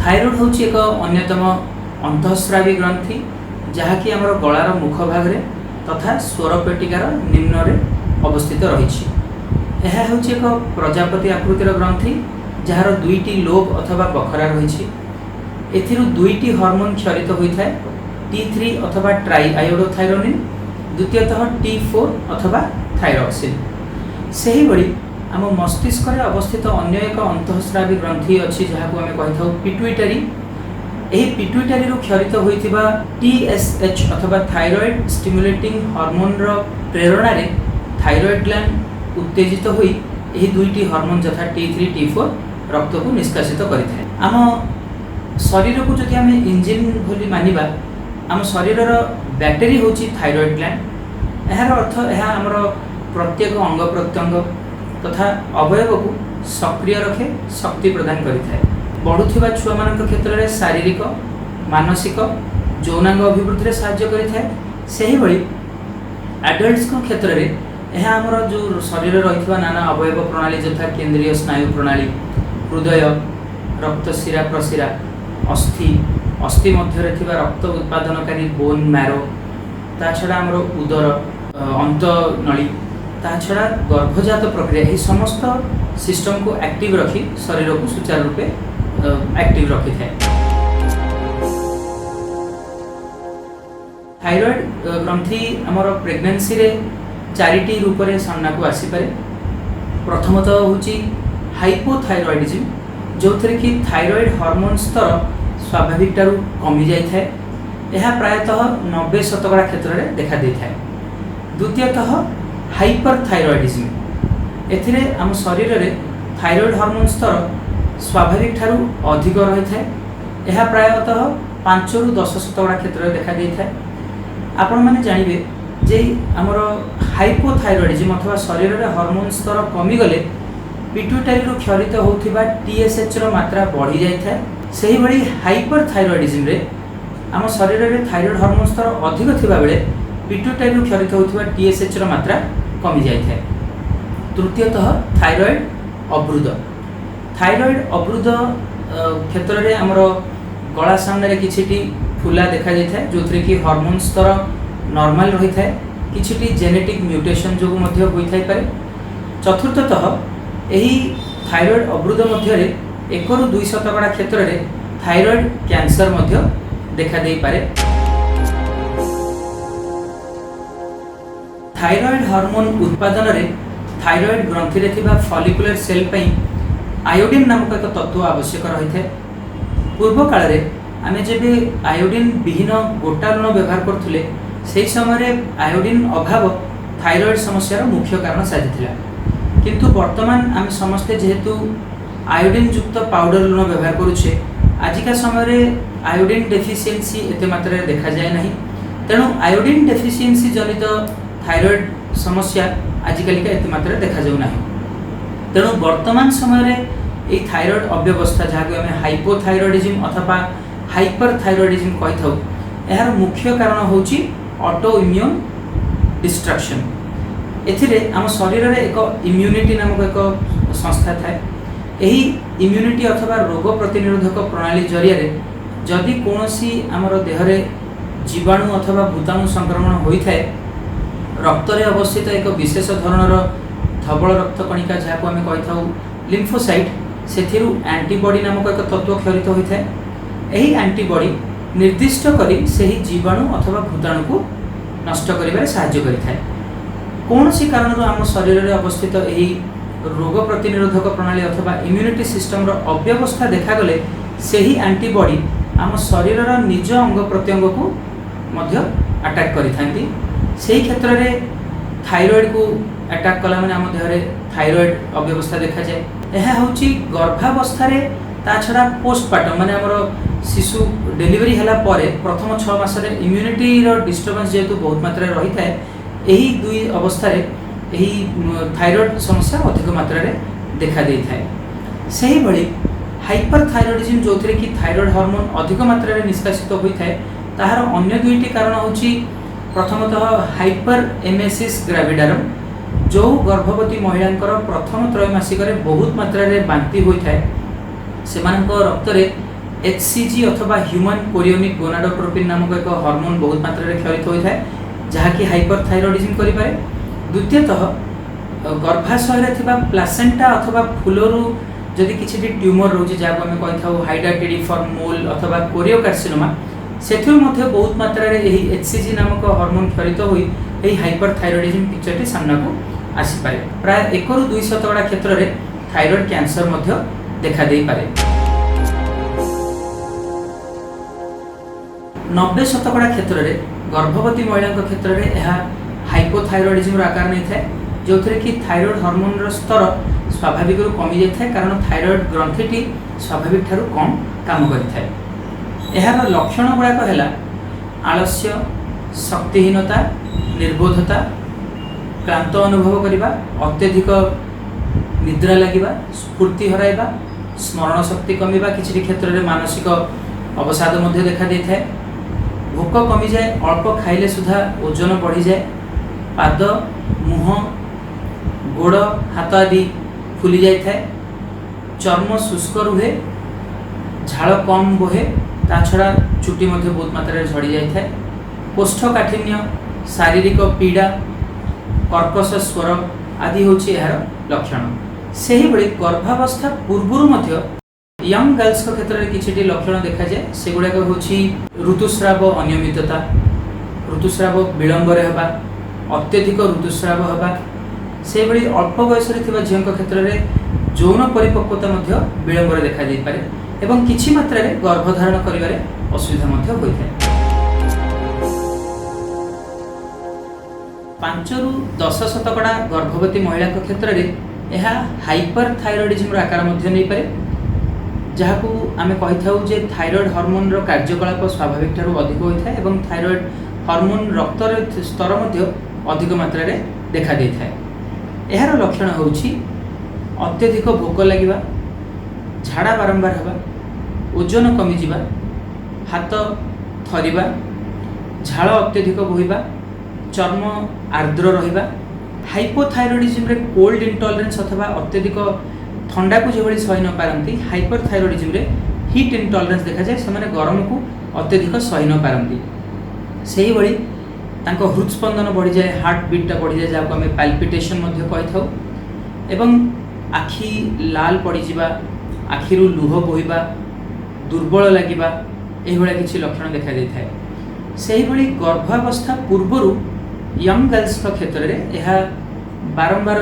Thyroid हूँ एक अन्यतम अंतःस्रावी ग्रंथि जहाँकि आम गलार मुख भाग तथा स्वरपेटिकार निम्न अवस्थित रही। यह हूँ एक प्रजापति आकृतिर ग्रंथि जार दुईटी लोब अथवा बखरा रही। एथिरु दुईटी हार्मोन क्षरित होता है, T3 अथवा ट्राई आयोडोथायरोनिन, द्वितीयतः T4 अथवा थायरॉक्सिन। सही भली आम मस्तिष्क रे अवस्थित अन्य एक अंतःस्रावी ग्रंथि अच्छी जहाँ को आम कही पिट्यूटरी। यही पिट्यूटरी क्षरित होइथिबा TSH अथवा थायरॉइड स्टिमुलेटिंग हार्मोन रो प्रेरणा रे थायरॉइड ग्लैंड उत्तेजित होई यही दुईटी हार्मोन यथा T3 T4 रक्त को निष्कासित करिଥାଏ। आम शरीर को जदि आम इंजिन भली मानिबा, आम शरीर बैटेरी होची थायरॉइड ग्लैंड। यार अर्थ यह आमर प्रत्येक अंग प्रत्यंग तथा अवयव को सक्रिय रखे, शक्ति प्रदान करिଥାଏ। बढ़ुथिबा छुआ मानक क्षेत्र में शारीरिक मानसिक यौनांग अभिवृद्धि साहाय्य करिଥାଏ। सही भली एडल्ट्स को क्षेत्र में यह आमर जो शरीर रही नाना अवयव प्रणाली यथा केंद्रीय स्नायु प्रणाली, हृदय, रक्त शिरा प्रशिरा, अस्थि, अस्थि मध्य रक्त उत्पादनकारी बोन मैरो, ता छड़ा आमर उदर अंत नली, ता छड़ा गर्भजात प्रक्रिया, यह समस्त सिस्टम को एक्टिव रखी शरीर को सुचारू रूपे एक्टिव रखी है। थायरॉइड ग्रंथि आमर प्रेगनेंसी रे चारिटी रूप से सामना को आसीपे। प्रथमतः हूँ हाइपोथायरॉइडिज्म, जो थे कि थायरॉइड हार्मोन स्तर स्वाभाविक टारू कमी जाए। यह प्रायतः 90% क्षेत्र में देखा देता है। द्वितीयतः हाइपरथायरॉइडिज्म, एथिरे आम शरीर में थायरॉइड हार्मोन स्तर स्वाभाविक ठारू अधिक रही है। यह प्रायतः 5 ରୁ 10% क्षेत्र में देखा देता है। आपण मैंने जानवे जे आमर हाइपोथायरॉइडिज्म अथवा शरीर में हार्मोन स्तर कमी गले पिट्यूटरी क्षरित होता TSH मात्रा बढ़ी जाए। सही भली हाइपरथायरॉइडिज्म रे आम शरीर में थायरॉइड हार्मोन स्तर अधिक थिबा बेले पिट्यूटरी क्षरित होता TSH मात्रा कमी जाए। तृतीयतः थायरॉइड अवरुद्ध। थायरॉइड अवरुद्ध क्षेत्र में आमर गला सामने किछि फुला देखा जाए जो थे कि हार्मोन स्तर नॉर्मल रही है, किछि जेनेटिक म्यूटेशन जो होता है। चतुर्थतः यही थायरॉइड अवरुद्ध मध्य 1 ରୁ 2% क्षेत्र में थायरॉइड कैंसर देखा दे पारे। थायरॉइड हार्मोन उत्पादन रे थायरॉइड ग्रंथि रे थिबा फॉलिकुलर सेल पई आयोडीन नामक एक तत्व आवश्यक रही है। पूर्व काल रे आमे जेबे आयोडीन विहीन गोटा लुण व्यवहार करथुले से समय आयोडीन अभाव थायरॉइड समस्यार मुख्य कारण साजिथिला। किंतु वर्तमान आम समस्ते जेहेतु आयोडीन युक्त पाउडर लुण व्यवहार करुचे, आजिका समय आयोडीन डेफिशिएंसी एते मात्रा देखा जाए नहीं। तेणु आयोडीन डेफिशिएंसी जनित थायरॉइड समस्या आजिकालिका एते मात्रा देखा जाऊ नहीं। तेणु वर्तमान समय ये थायरॉइड अव्यवस्था जहाँ को आम हाइपोथायरॉइडिज्म अथवा हाइपरथायरॉइडिज्म कही था, यार मुख्य कारण होची ऑटो इम्यून डिस्ट्रक्शन। एथिरे आम शरीर में एक इम्यूनिटी नामक एक संस्था थाए। यही इम्यूनिटी अथवा रोग प्रतिरोधक प्रणाली जरिया जदि कौनसी आमर देहरे जीवाणु अथवा भूताणु संक्रमण होता है, रक्त रे अवस्थित एक विशेष धरणर धवल रक्त कणिका जहाँ को आम कही था लिम्फोसाइट, सेथिरु एंटीबॉडी नामक एक तत्व क्षरित होता है। यही एंटीबॉडी निर्दिष्ट करी सही जीवाणु अथवा भूताणु को नष्ट करिबारे साहाय्य करिଥାଏ। कौन सी कारण आम शरीर में अवस्थित यही रोग प्रतिरोधक प्रणाली अथवा इम्यूनिटी सिस्टम अव्यवस्था देखागले सही एंटीबॉडी आम शरीर निज अंग प्रत्यंग को मध्य अटैक करिथांती। सही क्षेत्र में थायरॉइड को अटैक कला माने आम देहरे थायरॉइड अव्यवस्था देखा जाए। यह होची गर्भावस्था रे, ता छड़ा पोस्टपार्टम माने हमर शिशु डेलीवरी हला परे प्रथम 6 मास रे इम्यूनिटी रो डिस्टर्बेंस जेतु बहुत मात्रा रही है, यही दुई अवस्था रे यही थायरॉइड समस्या अधिक मात्रा रे देखा दे थाए। सही भली हाइपरथायरॉइडिज्म जो थे कि थायरॉइड हार्मोन अधिक मात्रा रे निष्कासित होता है, ताहार अन्य दुईटी कारण होची प्रथमतः हाइपर एमेसिस ग्राविडारम, जो गर्भवती महिला प्रथम त्रैमासिक बहुत मात्रा रे बांति होता है, से रक्त HCG अथवा ह्यूमन कोरियोनिक गोनाडोट्रोपिन नामक एक हार्मोन बहुत मात्रा रे क्षरित होता है जहाँकि हाइपरथायरॉयडिज्म करिपारे। द्वितीयतः गर्भाशय रे थिबा प्लासेंटा अथवा फुलरू जदि किछि ट्यूमर रोचे जहाँ आम कही हाइडाटिडिफॉर्म मोल अथवा कोरियोकार्सिनोमा सेथिरु मध्य बहुत मात्रा रे एही HCG नामक हार्मोन क्षरित होई एही हाइपरथायरॉयडिज्म पिक्चरटी सामना को आसी पारे। प्राय 1 ରୁ 2% क्षेत्र रे थायराइड कैंसर मध्य देखा देई पारे। 90% क्षेत्र रे गर्भवती महिला क्षेत्र रे यह हाइपोथायरॉयडिज्म आकार नहीं थाए जो थे कि थायराइड हार्मोन रो स्तर स्वाभाविक कमी जाए कारण थायराइड ग्रंथिटी स्वाभाविक ठारू कम काम करिथाए। एहार लक्षण गुड़ाक है आलस्य, शक्तिहीनता, निर्बोधता, क्लांत अनुभव करवा, अत्यधिक निद्रा लगिबा, स्फूर्ति हराइबा, स्मरण शक्ति कमिबा, किछि क्षेत्र में मानसिक अवसाद मध्य देखा देइथाए। भोक कमी जाए, अल्प खाइले सुधा ओजन बढ़ी जाए, पाद, मुह, गोड़, हाथ आदि फुली जाए थाए, चर्म शुष्क रुहे, झाड़ कम बोहे, ता छड़ा चुटी मध्य बहुत मात्रा झड़ी जाए थाए, कोष्ठकाठिन्य, शारीरिक पीड़ा, कर्कश स्वर आदि होछि एहार लक्षण। सेही बड़ी गर्भावस्था पूर्वरु मध्य यंग गर्ल्स को क्षेत्र में किछि लक्षण देखा जाए सेगुड़ाक होछि ऋतुस्राव अनियमितता, ऋतुस्राव विलंब हेबा, अत्यधिक ऋतुस्राव हेबा, से बड़ी अल्प बयस झील क्षेत्र में यौन परिपक्वता मध्य विलंब देखा दे पारे एवं किछि मात्रा रे गर्भधारण करिवारे असुविधा मध्य होइथाय। 5 ରୁ 10% गर्भवती महिला क्षेत्र में यह हाइपरथायरॉयडिज्म आकार मध्य नहीं पारे जहाँ को आम कही था जे थायराइड हार्मोन रो कार्यकलाप स्वाभाविक ठारू अधिक होता है एवं थायराइड हार्मोन रक्त स्तर मध्य अधिक मात्रा रे देखा दे थाए। एहार लक्षण होछि अत्यधिक भोक लगिबा, झाड़ा बारंबार हेबा, ओजन कमी जिबा, हाथ थरिबा, झाड़ अत्यधिक बोहिबा, चर्म आर्द्र रहिबा। हाइपोथायरॉयडिज्म रे कोल्ड इंटॉलरेंस अथवा अत्यधिक ठंडा को जो सही न पारती, हाइपरथायरॉयडिज्म रे हीट इंटॉलरेंस देखा जाए, से गरम को अत्यधिक सही न पारती। सही भली तांको हृदस्पंदन बढ़ी जाए, हार्ट बीटा बढ़ी जाए जहाँ को आम पाल्पिटेशन कही था एवं आखि लाल पड़ जा, आखिरु लुह बोहिबा, दुर्बल लगिबा, एही भली किछि लक्षण देखा दे थाए। सही भली गर्भावस्था पूर्वरु यंग गर्ल्स क्षेत्र में यह बारंबार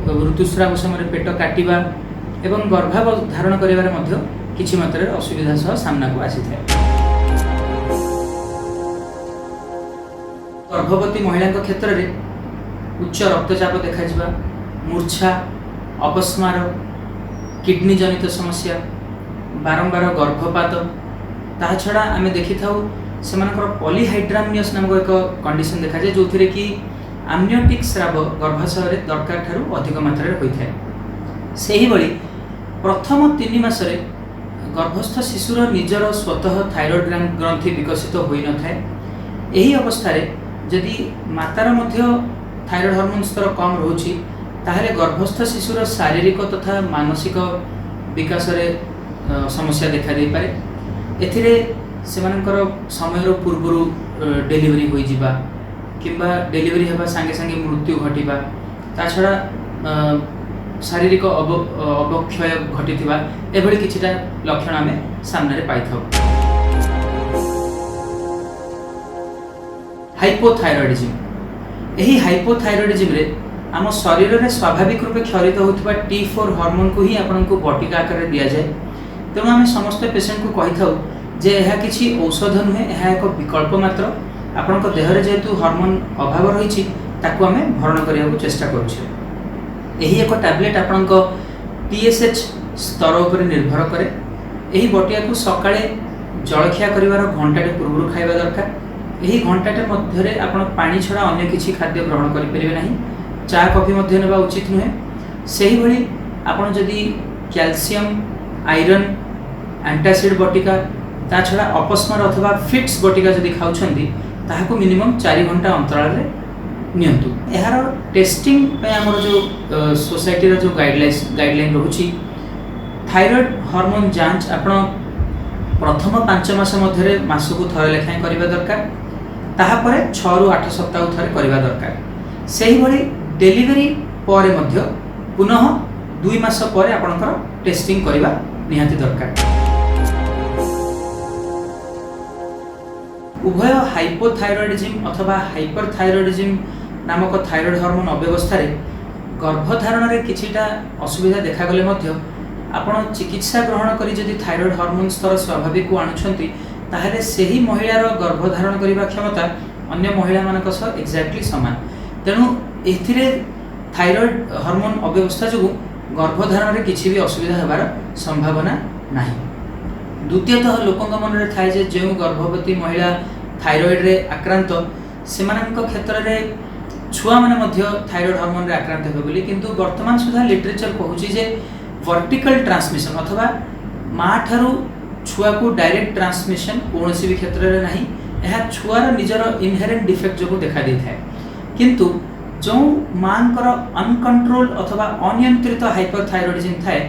ऋतुस्राव समय पेट काटिबा एवं गर्भाधारण करिबारे मध्य किछि मात्रा रे असुविधा सह सामना को आसी थाए। गर्भवती महिला क्षेत्र में उच्च रक्तचाप देखा जिबा, मूर्छा, अपस्मार, किडनी जनित समस्या, बारंबार गर्भपात, ता छड़ा आम देखि थाउ सेमानकर पॉलीहाइड्रामियस नामक एक कंडीशन देखा जाए जो थे कि आमनियोटिक स्राव गर्भाशय रे दरकार ठारू अधिक मात्रा रे होइथाय। सेही बड़ी प्रथम 3 मासरे गर्भस्थ शिशुर निजर स्वतः थायराइड ग्रंथि विकसित होई न थाए। एही अवस्था रे जदि मातार मध्य थायराइड हार्मोन स्तर कम रोची ताहले गर्भस्थ शिशुर शारीरिक तथा मानसिक विकास रे समस्या देखा दे पारे। एथिरे सेमानकर समय पूर्वरु डेलीवरी होई जिबा किंबा डेलीवरी हेबा संगे संगे मृत्यु घटिबा, ता छड़ा शारीरिक अवक्षय घटिथिबा एभली किछिटा लक्षण आमे सामने पाई थाउ। हाइपोथायरॉयडिज्म, एही हाइपोथायरॉयडिज्म रे आम शरीर में स्वाभाविक रूपे क्षरित होता T4 हार्मोन को ही आपन को बटिका आकार दिया जाए। तेणु आम समस्त पेशेंट को कही था जे यह किसी औषध नुहे, यह एक विकल्प मात्र। आपण देहरे जेहेतु हार्मोन अभाव रही आम भरण करने को चेष्टा करुचे। यही एक टैबलेट आपण TSH स्तर पर निर्भर करे। यही बटिया को सकाळे जलखिया करिवार घंटाटे पूर्व खाइबा दरकार। यही घंटाटे मध्य आपण पानी छड़ा अन्य किसी खाद्य ग्रहण करें ना, चा कॉफी मध्य नेबा उचित नुहे। सही भली आपण जदि कैल्शियम, आयरन, एंटासिड बटिका ता छड़ा अपस्मार अथवा फिट्स बटिका जदि खाउछंदी ताहाको मिनिमम 4 घंटा अंतराल रे नियंतु। एहार टेस्टिंग पे हमर जो सोसाइटी रो जो गाइडलाइन रहउची थायराइड हार्मोन जांच आपण प्रथम 5 मास मध्य मासकु थरे लेखाएं करबा दरकार, ताहापरे 6 रु 8 सप्ताह थरे करबा दरकार। सेही भली डेलीवरी परे मध्य पुनः 2 मास परे आपनकर टेस्टिंग करबा निहाती दरकार। उभय हाइपोथायरॉयडिज्म अथवा हाइपरथायरॉयडिज्म नामक थायराइड हार्मोन अव्यवस्था रे गर्भधारण रे किछिटा असुविधा देखा गले मध्य आपण चिकित्सा ग्रहण करी जदि थायराइड हार्मोन स्तर स्वाभाविक को आणुछंती ताहले सेही महिलार गर्भधारण करिबा क्षमता अन्य महिला मानक सह एक्जाक्टली समान। तेणु एथिरे थायराइड हार्मोन अव्यवस्था जो गर्भधारण रे किछि भी असुविधा हेबार संभावना नाही। द्वितीयतः लोकंक मन रे थाए जे जेउ गर्भवती महिला थायराइड रे आक्रांत सेमानक क्षेत्र रे छुआ माने मध्य थायराइड हार्मोन रे आक्रांत हेबे बोली, किंतु वर्तमान सुधा लिटरेचर कहूची जे वर्टिकल ट्रांसमिशन अथवा माँ ठारू छुआ को डायरेक्ट ट्रांसमिशन कोनोसी भी क्षेत्र रे नाही। एहा छुआर निजर इनहेरेंट डिफेक्ट जो देखा दै थाए, किंतु जो मांकर अनकंट्रोल अथवा अनियंत्रित हाइपरथायरॉयडिज्म थाए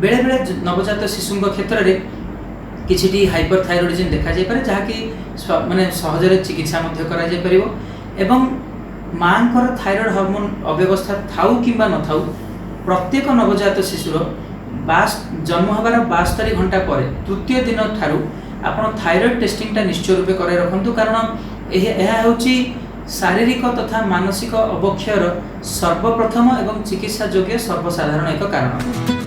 बेले बेले नवजात शिशुंक क्षेत्र रे किछिटी हाइपरथायरॉयडिज्म देखा जाय पारे, जहाँकि माने सहजरे चिकित्सा मध्य करा जाय परिबो एवं मांकर थायराइड हार्मोन अव्यवस्था थाउ किंबा न थाउ प्रत्येक नवजात शिशुर जन्म हबार 72 घंटा पर तृतीय दिन ठारू आपण थायराइड टेस्टिंग टा निश्चय रूपे करे रखंतु, कारण एहा होची शारीरिक तथा मानसिक अवक्षयर सर्वप्रथम एवं चिकित्सा योग्य सर्वसाधारण एक कारण।